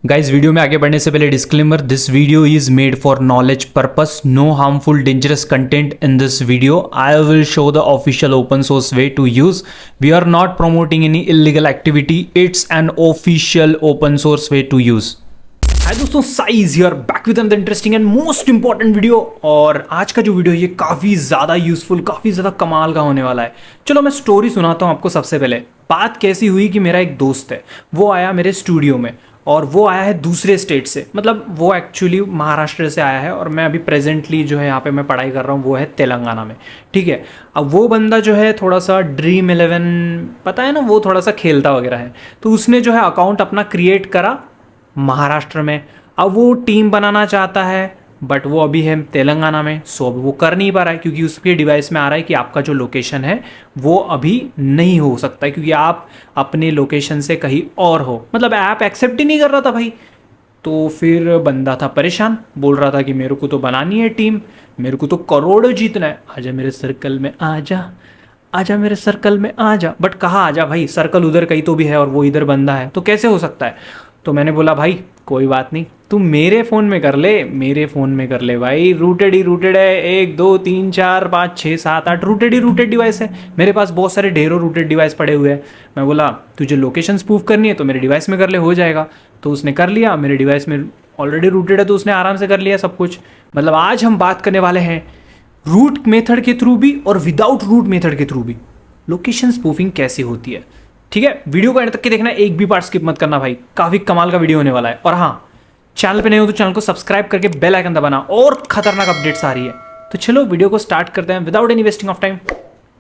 Guys video में आगे बढ़ने से पहले disclaimer, this video is made for knowledge purpose, no harmful dangerous content in this video. I will show the official open source way to use. We are not promoting any illegal activity, it's an official open source way to use. Hi दोस्तों, size here back with another interesting and most important video. और आज का जो video ये काफ़ी ज़्यादा useful, काफ़ी ज़्यादा कमाल का होने वाला है. चलो मैं स्टोरी सुनाता हूँ आपको. सबसे पहले बात कैसी हुई कि मेरा एक दोस्त है, वो आया मेरे स्टूडियो में और वो आया है दूसरे स्टेट से. मतलब वो एक्चुअली महाराष्ट्र से आया है और मैं अभी प्रेजेंटली जो है यहाँ पे मैं पढ़ाई कर रहा हूँ वो है तेलंगाना में. ठीक है. अब वो बंदा जो है थोड़ा सा Dream11 पता है ना, वो थोड़ा सा खेलता वगैरह है. तो उसने जो है अकाउंट अपना क्रिएट करा महाराष्ट्र में. अब वो टीम बनाना चाहता है बट वो अभी है तेलंगाना में. सो अब वो कर नहीं पा रहा है क्योंकि उसके डिवाइस में आ रहा है कि आपका जो लोकेशन है वो अभी नहीं हो सकता है क्योंकि आप अपने लोकेशन से कहीं और हो. मतलब ऐप एक्सेप्ट ही नहीं कर रहा था भाई. तो फिर बंदा था परेशान, बोल रहा था कि मेरे को तो बनानी है टीम, मेरे को तो करोड़ों जीतना है, आजा मेरे सर्कल में आजा, आजा मेरे सर्कल में आजा. बट कहाँ आजा भाई, सर्कल उधर कहीं तो भी है और वो इधर बंदा है, तो कैसे हो सकता है. तो मैंने बोला भाई कोई बात नहीं, तू मेरे फ़ोन में कर ले, मेरे फ़ोन में कर ले भाई. रूटेड ही रूटेड है, 1 2 3 4 5 6 7 8 रूटेड ही रूटेड डिवाइस है मेरे पास. बहुत सारे ढेरों रूटेड डिवाइस पड़े हुए हैं. मैं बोला तुझे लोकेशन स्पूफ करनी है तो मेरे डिवाइस में कर ले, हो जाएगा. तो उसने कर लिया, मेरे डिवाइस में ऑलरेडी रूटेड है तो उसने आराम से कर लिया सब कुछ. मतलब आज हम बात करने वाले हैं रूट मेथड के थ्रू भी और विदाउट रूट मेथड के थ्रू भी लोकेशन स्पूफिंग कैसे होती है. ठीक है, वीडियो को एंड तक के देखना, एक भी पार्ट स्किप मत करना भाई, काफी कमाल का वीडियो होने वाला है. और हाँ, चैनल पे नए हो तो चैनल को सब्सक्राइब करके बेल आइकन दबाना, और खतरनाक अपडेट्स आ रही है. तो चलो वीडियो को स्टार्ट करते हैं without any wasting of time.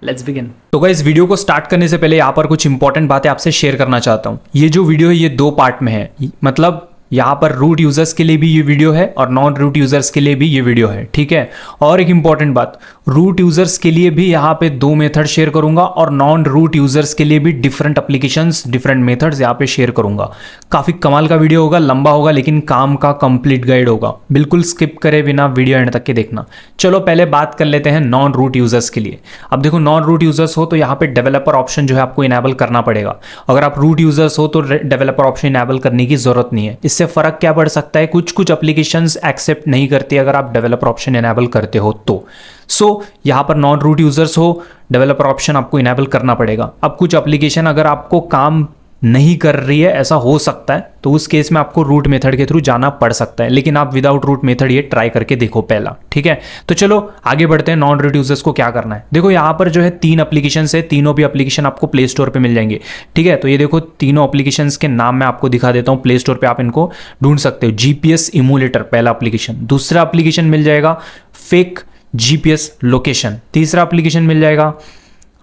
Let's begin. तो गाइस वीडियो को स्टार्ट करने से पहले यहाँ पर कुछ इंपॉर्टेंट बातें आपसे शेयर करना चाहता हूँ. ये जो वीडियो है ये 2 पार्ट में है. मतलब यहाँ पर रूट यूजर्स के लिए भी ये वीडियो है और नॉन रूट यूजर्स के लिए भी ये वीडियो है. ठीक है. और एक इंपॉर्टेंट बात, रूट यूजर्स के लिए भी यहाँ पे 2 मेथड शेयर करूंगा और नॉन रूट यूजर्स के लिए भी डिफरेंट एप्लीकेशंस, डिफरेंट मेथड्स यहाँ पे शेयर करूंगा. काफी कमाल का वीडियो होगा, लंबा होगा लेकिन काम का कंप्लीट गाइड होगा. बिल्कुल स्किप करे बिना वीडियो एंड तक के देखना. चलो पहले बात कर लेते हैं नॉन रूट यूजर्स के लिए. अब देखो, नॉन रूट यूजर्स हो तो यहाँ पे डेवलपर ऑप्शन जो है आपको इनेबल करना पड़ेगा. अगर आप रूट यूजर्स हो तो डेवलपर ऑप्शन इनेबल करने की जरूरत नहीं है. इससे फर्क क्या पड़ सकता है, कुछ कुछ एप्लीकेशंस एक्सेप्ट नहीं करती अगर आप डेवलपर ऑप्शन इनेबल करते हो तो. सो यहां पर नॉन रूट यूजर्स हो, डेवलपर ऑप्शन आपको इनेबल करना पड़ेगा. अब कुछ एप्लीकेशन अगर आपको काम नहीं कर रही है, ऐसा हो सकता है, तो उस केस में आपको रूट मेथड के थ्रू जाना पड़ सकता है. लेकिन आप विदाउट रूट मेथड ये ट्राई करके देखो पहला. ठीक है. तो चलो आगे बढ़ते हैं. नॉन रूट यूजर्स को क्या करना है. देखो यहाँ पर जो है 3 एप्लीकेशन है, तीनों भी एप्लीकेशन आपको प्ले स्टोर पे मिल जाएंगे. ठीक है. तो ये देखो, तीनों एप्लीकेशन के नाम मैं आपको दिखा देता हूँ. प्ले स्टोर पे आप इनको ढूंढ सकते हो. जीपीएस इमूलेटर पहला एप्लीकेशन. दूसरा एप्लीकेशन मिल जाएगा फेक जीपीएस लोकेशन. तीसरा एप्लीकेशन मिल जाएगा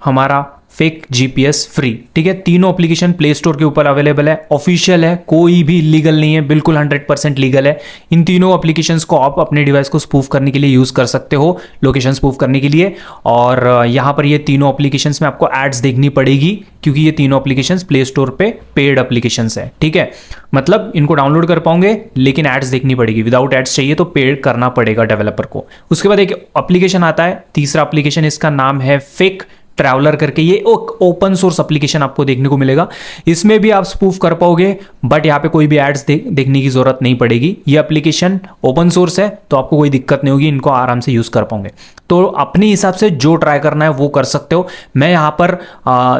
हमारा फेक जीपीएस फ्री. ठीक है. तीनों एप्लीकेशन प्ले स्टोर के ऊपर अवेलेबल है, ऑफिशियल है, कोई भी लीगल नहीं है, बिल्कुल 100% लीगल है. इन तीनों एप्लीकेशंस को आप अपने डिवाइस को स्पूफ करने के लिए यूज कर सकते हो, लोकेशन स्पूफ करने के लिए. और यहाँ पर ये तीनों एप्लीकेशंस में आपको एड्स देखनी पड़ेगी क्योंकि ये तीनों एप्लीकेशंस प्ले स्टोर पे पेड एप्लीकेशंस है. ठीक है. मतलब इनको डाउनलोड कर पाओगे लेकिन एड्स देखनी पड़ेगी. विदाउट एड्स चाहिए तो पेड करना पड़ेगा डेवलपर को. उसके बाद एक एप्लीकेशन आता है, तीसरा एप्लीकेशन, इसका नाम है फेक ट्रैवलर करके. ये ओपन सोर्स एप्लीकेशन आपको देखने को मिलेगा. इसमें भी आप स्पूफ कर पाओगे बट यहाँ पे कोई भी एड्स देखने की जरूरत नहीं पड़ेगी. ये एप्लीकेशन ओपन सोर्स है तो आपको कोई दिक्कत नहीं होगी, इनको आराम से यूज कर पाओगे. तो अपने हिसाब से जो ट्राई करना है वो कर सकते हो. मैं यहाँ पर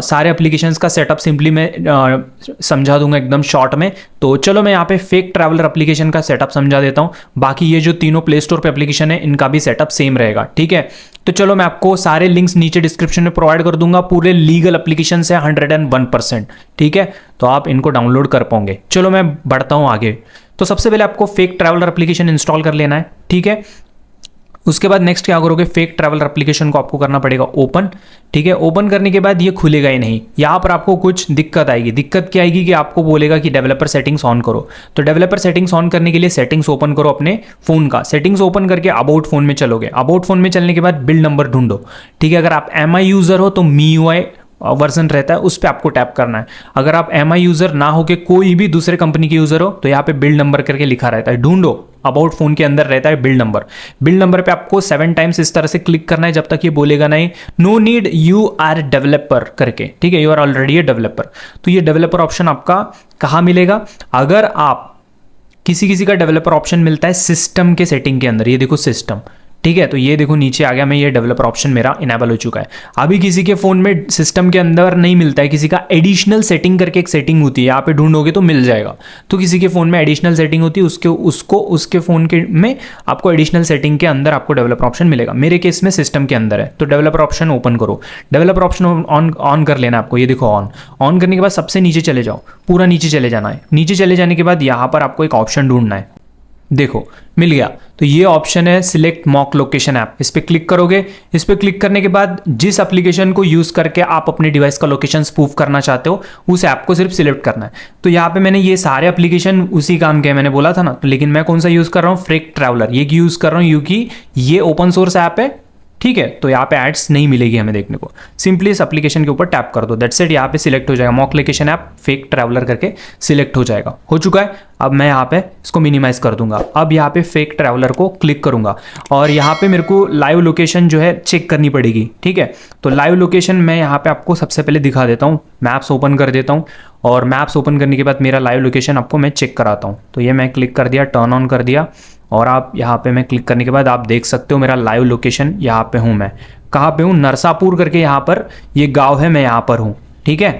सारे एप्लीकेशंस का सेटअप सिंपली मैं समझा दूंगा एकदम शॉर्ट में. तो चलो मैं यहाँ पे फेक ट्रैवलर एप्लीकेशन का सेटअप समझा देता हूँ. बाकी ये जो तीनों प्ले स्टोर पे एप्लीकेशन है इनका भी सेटअप सेम रहेगा. ठीक है. तो चलो मैं आपको सारे लिंक्स नीचे डिस्क्रिप्शन में प्रोवाइड कर दूंगा. पूरे लीगल एप्लीकेशन है 101%. ठीक है. तो आप इनको डाउनलोड कर पाओगे. चलो मैं बढ़ता हूं आगे. तो सबसे पहले आपको फेक ट्रैवलर एप्लीकेशन इंस्टॉल कर लेना है. ठीक है. उसके बाद नेक्स्ट क्या करोगे, फेक ट्रैवलर एप्लीकेशन को आपको करना पड़ेगा ओपन. ठीक है. ओपन करने के बाद ये खुलेगा ही नहीं. यहाँ पर आपको कुछ दिक्कत आएगी. दिक्कत क्या आएगी कि आपको बोलेगा कि डेवलपर सेटिंग्स ऑन करो. तो डेवलपर सेटिंग्स ऑन करने के लिए सेटिंग्स ओपन करो अपने फोन का. सेटिंग्स ओपन करके अबाउट फोन में चलोगे. अबाउट फोन में चलने के बाद बिल्ड नंबर ढूंढो. ठीक है. अगर आप MI यूजर हो तो MIUI वर्जन रहता है, उस पर आपको टैप करना है. अगर आप MI यूजर ना हो के कोई भी दूसरे कंपनी के यूजर हो तो यहाँ पे बिल्ड नंबर करके लिखा रहता है, ढूंढो. अबाउट फोन के अंदर रहता है बिल्ड नंबर. बिल्ड नंबर पे आपको 7 टाइम्स इस तरह से क्लिक करना है जब तक ये बोलेगा नहीं no need you are developer करके. ठीक है. You are already a developer. तो ये डेवलपर ऑप्शन आपका कहाँ मिलेगा, अगर आप किसी किसी का डेवलपर ऑप्शन मिलता है सिस्टम के सेटिंग के अंदर, ये देखो सिस्टम, ठीक है। तो ये देखो नीचे आ गया, मैं ये डेवलपर ऑप्शन मेरा इनेबल हो चुका है। अभी किसी के फ़ोन में सिस्टम के अंदर नहीं मिलता है, किसी का एडिशनल सेटिंग करके एक सेटिंग होती है, यहाँ पे ढूंढोगे तो मिल जाएगा। तो किसी के फ़ोन में एडिशनल सेटिंग होती है, उसके फ़ोन के में आपको एडिशनल सेटिंग के अंदर आपको डेवलपर ऑप्शन मिलेगा। मेरे केस में सिस्टम के अंदर है, तो डेवलपर ऑप्शन ओपन करो, डेवलपर ऑप्शन ऑन कर लेना आपको। ये देखो ऑन करने के बाद सबसे नीचे चले जाओ, पूरा नीचे चले जाना है। नीचे चले जाने के बाद यहाँ पर आपको एक ऑप्शन ढूंढना है, देखो मिल गया। तो ये ऑप्शन है सिलेक्ट मॉक लोकेशन ऐप, इस पर क्लिक करोगे। इस पर क्लिक करने के बाद जिस एप्लीकेशन को यूज करके आप अपने डिवाइस का लोकेशन स्पूफ करना चाहते हो उस ऐप को सिर्फ सिलेक्ट करना है। तो यहाँ पे मैंने ये सारे एप्लीकेशन उसी काम के मैंने बोला था ना, तो लेकिन मैं कौन सा यूज कर रहा हूँ, फ्रेक ट्रैवलर, ये यूज कर रहा हूँ क्योंकि ये ओपन सोर्स ऐप है, ठीक है। तो यहाँ पे एड्स नहीं मिलेगी हमें देखने को। सिंपली इस एप्लीकेशन के ऊपर टैप कर दो, दैट्स इट। यहाँ पे सिलेक्ट हो जाएगा mock location app fake traveller करके सिलेक्ट हो जाएगा, हो चुका है। अब मैं यहाँ पे इसको मिनिमाइज कर दूंगा। अब यहाँ पे फेक ट्रैवलर को क्लिक करूंगा और यहाँ पे मेरे को लाइव लोकेशन जो है चेक करनी पड़ेगी, ठीक है। तो लाइव लोकेशन मैं यहाँ पे आपको सबसे पहले दिखा देता हूँ। मैप्स ओपन कर देता हूँ और मैप्स ओपन करने के बाद मेरा लाइव लोकेशन आपको मैं चेक कराता हूँ। तो ये मैं क्लिक कर दिया, टर्न ऑन कर दिया और आप यहाँ पे मैं क्लिक करने के बाद आप देख सकते हो मेरा लाइव लोकेशन यहाँ पे हूँ। मैं कहाँ पे हूँ, नरसापुर करके यहाँ पर ये गांव है, मैं यहाँ पर हूँ, ठीक है।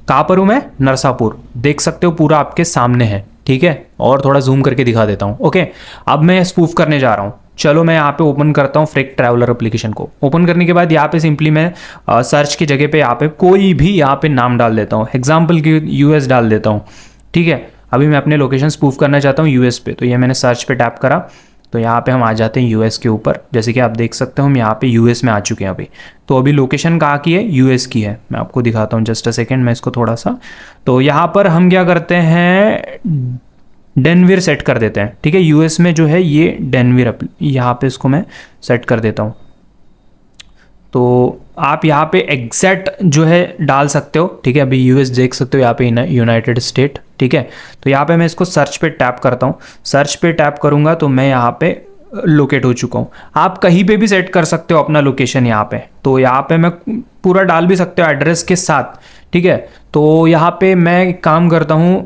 कहाँ पर हूँ मैं, नरसापुर, देख सकते हो पूरा आपके सामने है, ठीक है। और थोड़ा जूम करके दिखा देता हूँ, ओके। अब मैं स्पूफ करने जा रहा हूँ। चलो मैं यहाँ पे ओपन करता हूँ फ्रेक ट्रैवलर एप्लीकेशन को। ओपन करने के बाद यहाँ पे सिंपली मैं सर्च की जगह पे यहाँ पे कोई भी यहाँ पे नाम डाल देता हूँ, एग्जाम्पल की यूएस डाल देता हूँ, ठीक है। अभी मैं अपने लोकेशन स्पूफ करना चाहता हूँ यूएस पे, तो ये मैंने सर्च पे टैप करा तो यहाँ पे हम आ जाते हैं यूएस के ऊपर। जैसे कि आप देख सकते हो हम यहाँ पे यूएस में आ चुके हैं अभी। तो अभी लोकेशन कहाँ की है, यूएस की है। मैं आपको दिखाता हूँ, जस्ट अ सेकेंड, मैं इसको थोड़ा सा, तो यहाँ पर हम क्या करते हैं, डेनविर सेट कर देते हैं, ठीक है। यूएस में जो है ये डेनविर, यहाँ पे इसको मैं सेट कर देता हूँ। तो आप यहाँ पे एग्जैक्ट जो है डाल सकते हो, ठीक है। अभी यूएस देख सकते हो यहाँ पे यूनाइटेड स्टेट, ठीक है। तो यहाँ पे मैं इसको सर्च पे टैप करता हूँ। सर्च पे टैप करूँगा तो मैं यहाँ पे लोकेट हो चुका हूँ। आप कहीं पे भी सेट कर सकते हो अपना लोकेशन यहाँ पे। तो यहाँ पे मैं पूरा डाल भी सकते हो एड्रेस के साथ, ठीक है। तो यहाँ पे मैं काम करता हूँ,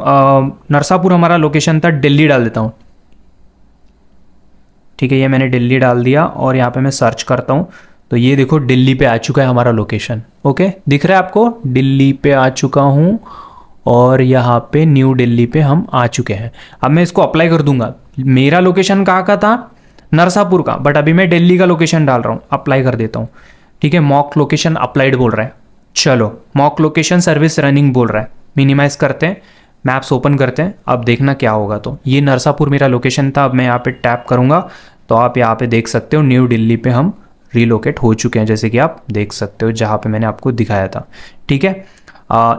नरसापुर हमारा लोकेशन था, दिल्ली डाल देता हूँ, ठीक है। ये मैंने दिल्ली डाल दिया और यहाँ पे मैं सर्च करता हूँ तो ये देखो दिल्ली पे आ चुका है हमारा लोकेशन, ओके। दिख रहा है आपको, दिल्ली पे आ चुका हूँ और यहाँ पे न्यू दिल्ली पे हम आ चुके हैं। अब मैं इसको अप्लाई कर दूंगा। मेरा लोकेशन कहाँ का था, नरसापुर का, बट अभी मैं दिल्ली का लोकेशन डाल रहा हूँ। अप्लाई कर देता हूँ, ठीक है। मॉक लोकेशन अप्लाइड बोल रहा है, चलो मॉक लोकेशन सर्विस रनिंग बोल रहा है। मिनिमाइज करते हैं, मैप्स ओपन करते हैं, अब देखना क्या होगा। तो ये नरसापुर मेरा लोकेशन था। अब मैं यहाँ पे टैप करूँगा तो आप यहाँ पे देख सकते हो न्यू दिल्ली पे हम रीलोकेट हो चुके हैं, जैसे कि आप देख सकते हो जहाँ पे मैंने आपको दिखाया था, ठीक है।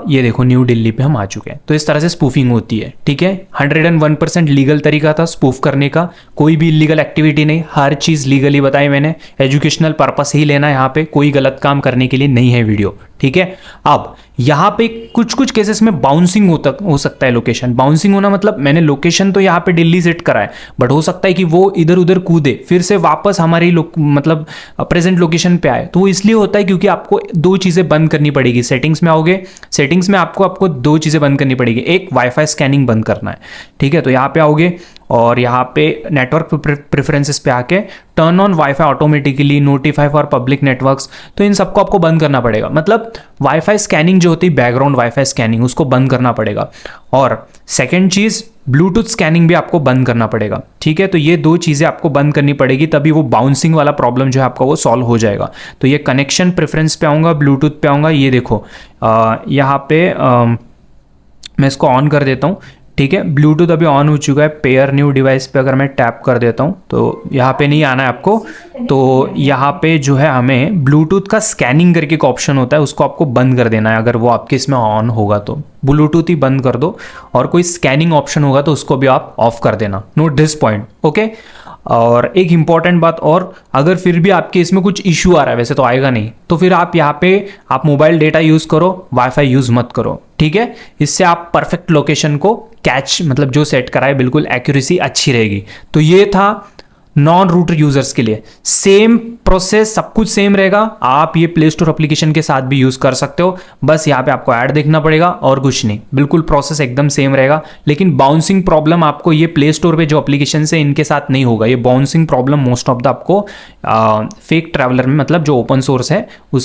ये देखो न्यू दिल्ली पे हम आ चुके हैं। तो इस तरह से स्पूफिंग होती है, ठीक है। 101% लीगल तरीका था स्पूफ करने का, कोई भी इलीगल एक्टिविटी नहीं, हर चीज़ लीगली बताई मैंने। एजुकेशनल पर्पस ही लेना, यहाँ पे कोई गलत काम करने के लिए नहीं है वीडियो, ठीक है। अब यहाँ पे कुछ कुछ केसेस में बाउंसिंग हो सकता है लोकेशन। बाउंसिंग होना मतलब मैंने लोकेशन तो यहाँ पे दिल्ली सेट करा है, बट हो सकता है कि वो इधर उधर कूदे फिर से वापस हमारी मतलब प्रेजेंट लोकेशन पे आए। तो वो इसलिए होता है क्योंकि आपको दो चीज़ें बंद करनी पड़ेगी। सेटिंग्स में आओगे, सेटिंग्स में आपको दो चीज़ें बंद करनी पड़ेगी। एक वाईफाई स्कैनिंग बंद करना है, ठीक है। तो यहाँ पे आओगे और यहाँ पे नेटवर्क प्रेफरेंसेस पे आके turn on wifi automatically, notify for public networks, तो इन सबको आपको बंद करना पड़ेगा। मतलब वाईफाई स्कैनिंग जो होती है, बैकग्राउंड वाईफाई स्कैनिंग, उसको बंद करना पड़ेगा। और सेकेंड चीज़, ब्लूटूथ स्कैनिंग भी आपको बंद करना पड़ेगा, ठीक है। तो ये दो चीज़ें आपको बंद करनी पड़ेगी, तभी वो बाउंसिंग वाला प्रॉब्लम जो है आपका वो सॉल्व हो जाएगा। तो ये कनेक्शन प्रेफरेंस पे आऊँगा, ब्लूटूथ पे आऊँगा, ये देखो यहाँ पे मैं इसको ऑन कर देता हूँ, ठीक है। ब्लूटूथ अभी ऑन हो चुका है। पेयर न्यू डिवाइस पे अगर मैं टैप कर देता हूँ तो यहाँ पे नहीं आना है आपको। तो यहाँ पे जो है हमें ब्लूटूथ का स्कैनिंग करके एक ऑप्शन होता है, उसको आपको बंद कर देना है। अगर वो आपके इसमें ऑन होगा तो ब्लूटूथ ही बंद कर दो, और कोई स्कैनिंग ऑप्शन होगा तो उसको भी आप ऑफ कर देना। Note this point, okay. और एक इंपॉर्टेंट बात और, अगर फिर भी आपके इसमें कुछ इश्यू आ रहा है, वैसे तो आएगा नहीं, तो फिर आप यहाँ पे आप मोबाइल डेटा यूज़ करो, वाईफाई यूज़ मत करो, ठीक है। इससे आप परफेक्ट लोकेशन को कैच, मतलब जो सेट कराए बिल्कुल एक्यूरेसी अच्छी रहेगी। तो ये था नॉन रूटर यूजर्स के लिए सेम प्रोसेस, सब कुछ सेम रहेगा। आप ये प्ले स्टोर एप्लीकेशन के साथ भी यूज कर सकते हो, बस यहाँ पे आपको ऐड देखना पड़ेगा और कुछ नहीं, बिल्कुल प्रोसेस एकदम सेम रहेगा। लेकिन बाउंसिंग प्रॉब्लम आपको ये प्ले स्टोर पे जो एप्लीकेशन है इनके साथ नहीं होगा। ये bouncing problem most of the आपको फेक ट्रैवलर में, मतलब जो ओपन सोर्स है